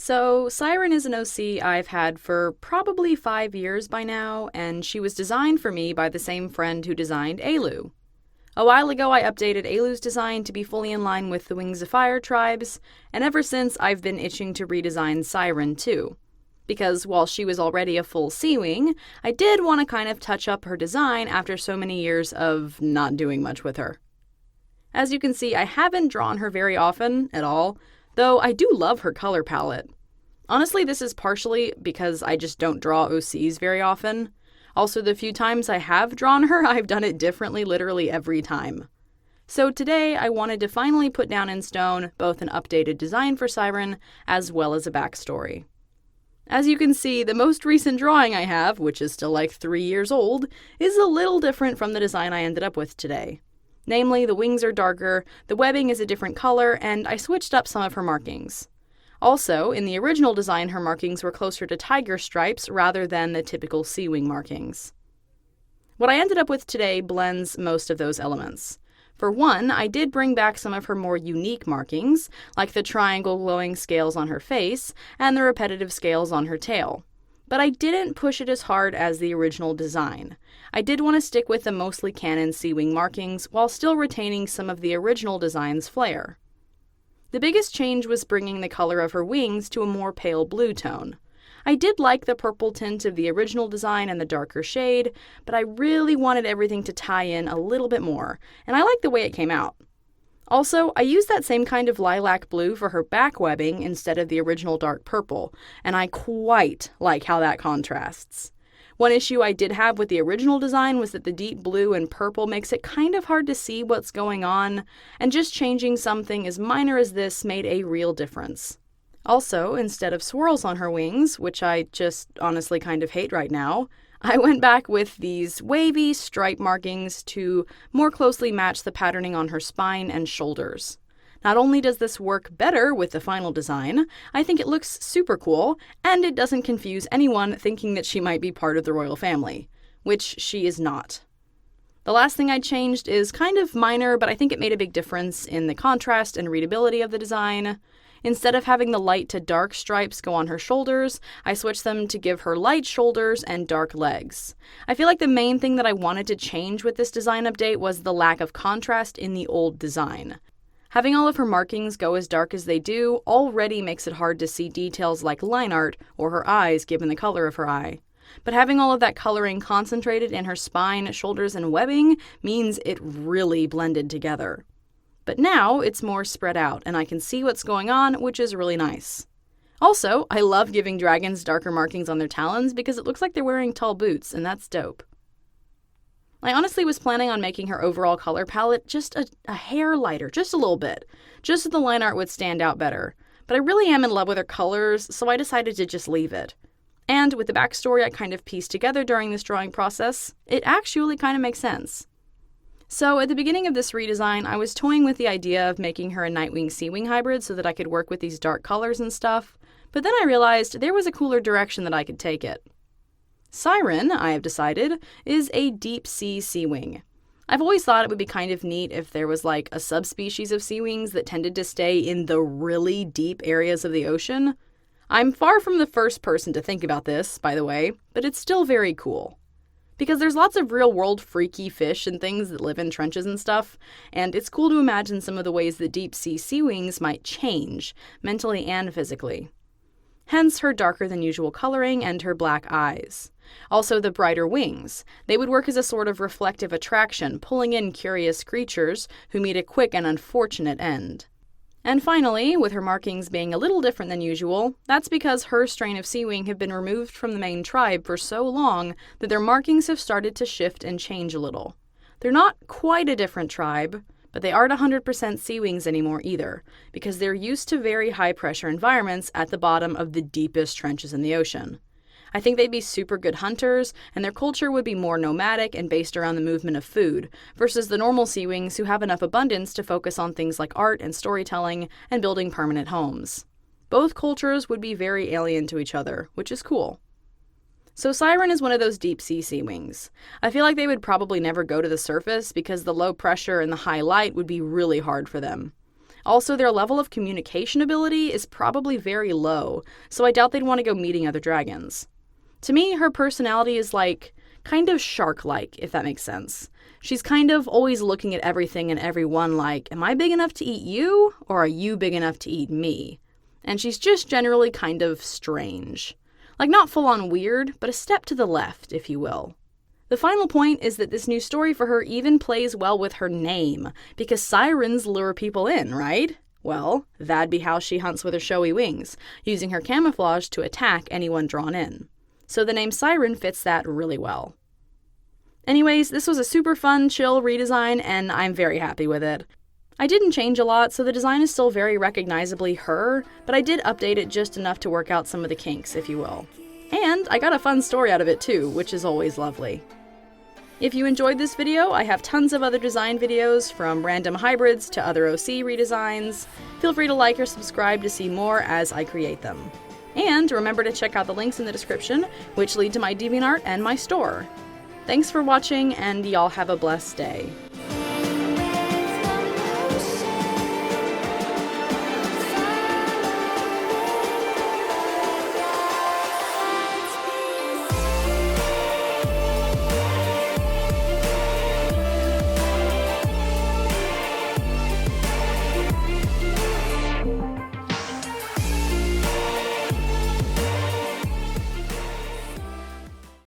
So, Siren is an OC I've had for probably 5 years by now, and she was designed for me by the same friend who designed Alu. A while ago, I updated Alu's design to be fully in line with the Wings of Fire tribes, and ever since, I've been itching to redesign Siren too. Because while she was already a full Sea Wing, I did want to kind of touch up her design after so many years of not doing much with her. As you can see, I haven't drawn her very often at all, though I do love her color palette. Honestly, this is partially because I just don't draw OCs very often. Also, the few times I have drawn her, I've done it differently literally every time. So today, I wanted to finally put down in stone both an updated design for Siren as well as a backstory. As you can see, the most recent drawing I have, which is still like 3 years old, is a little different from the design I ended up with today. Namely, the wings are darker, the webbing is a different color, and I switched up some of her markings. Also, in the original design, her markings were closer to tiger stripes rather than the typical sea wing markings. What I ended up with today blends most of those elements. For one, I did bring back some of her more unique markings, like the triangle glowing scales on her face and the repetitive scales on her tail. But I didn't push it as hard as the original design. I did want to stick with the mostly canon sea wing markings while still retaining some of the original design's flair. The biggest change was bringing the color of her wings to a more pale blue tone. I did like the purple tint of the original design and the darker shade, but I really wanted everything to tie in a little bit more, and I like the way it came out. Also, I used that same kind of lilac blue for her back webbing instead of the original dark purple, and I quite like how that contrasts. One issue I did have with the original design was that the deep blue and purple makes it kind of hard to see what's going on, and just changing something as minor as this made a real difference. Also, instead of swirls on her wings, which I just honestly kind of hate right now, I went back with these wavy stripe markings to more closely match the patterning on her spine and shoulders. Not only does this work better with the final design, I think it looks super cool, and it doesn't confuse anyone thinking that she might be part of the royal family, which she is not. The last thing I changed is kind of minor, but I think it made a big difference in the contrast and readability of the design. Instead of having the light to dark stripes go on her shoulders, I switched them to give her light shoulders and dark legs. I feel like the main thing that I wanted to change with this design update was the lack of contrast in the old design. Having all of her markings go as dark as they do already makes it hard to see details like line art or her eyes given the color of her eye. But having all of that coloring concentrated in her spine, shoulders, and webbing means it really blended together. But now it's more spread out, and I can see what's going on, which is really nice. Also, I love giving dragons darker markings on their talons because it looks like they're wearing tall boots, and that's dope. I honestly was planning on making her overall color palette just a hair lighter, just a little bit, just so the line art would stand out better. But I really am in love with her colors, so I decided to just leave it. And with the backstory I kind of pieced together during this drawing process, it actually kind of makes sense. So at the beginning of this redesign, I was toying with the idea of making her a Nightwing Seawing hybrid so that I could work with these dark colors and stuff, but then I realized there was a cooler direction that I could take it. Siren, I have decided, is a deep sea Seawing. I've always thought it would be kind of neat if there was like a subspecies of Seawings that tended to stay in the really deep areas of the ocean. I'm far from the first person to think about this, by the way, but it's still very cool. Because there's lots of real-world freaky fish and things that live in trenches and stuff, and it's cool to imagine some of the ways that deep-sea sea wings might change, mentally and physically. Hence her darker-than-usual coloring and her black eyes. Also the brighter wings. They would work as a sort of reflective attraction, pulling in curious creatures who meet a quick and unfortunate end. And finally, with her markings being a little different than usual, that's because her strain of Seawing have been removed from the main tribe for so long that their markings have started to shift and change a little. They're not quite a different tribe, but they aren't 100% Seawings anymore either, because they're used to very high-pressure environments at the bottom of the deepest trenches in the ocean. I think they'd be super good hunters, and their culture would be more nomadic and based around the movement of food, versus the normal Seawings who have enough abundance to focus on things like art and storytelling and building permanent homes. Both cultures would be very alien to each other, which is cool. So Siren is one of those deep-sea Seawings. I feel like they would probably never go to the surface because the low pressure and the high light would be really hard for them. Also, their level of communication ability is probably very low, so I doubt they'd want to go meeting other dragons. To me, her personality is like, kind of shark-like, if that makes sense. She's kind of always looking at everything and everyone like, am I big enough to eat you, or are you big enough to eat me? And she's just generally kind of strange. Like, not full-on weird, but a step to the left, if you will. The final point is that this new story for her even plays well with her name, because sirens lure people in, right? Well, that'd be how she hunts with her showy wings, using her camouflage to attack anyone drawn in. So the name Siren fits that really well. Anyways, this was a super fun, chill redesign, and I'm very happy with it. I didn't change a lot, so the design is still very recognizably her, but I did update it just enough to work out some of the kinks, if you will. And I got a fun story out of it too, which is always lovely. If you enjoyed this video, I have tons of other design videos, from random hybrids to other OC redesigns. Feel free to like or subscribe to see more as I create them. And remember to check out the links in the description, which lead to my DeviantArt and my store. Thanks for watching, and y'all have a blessed day.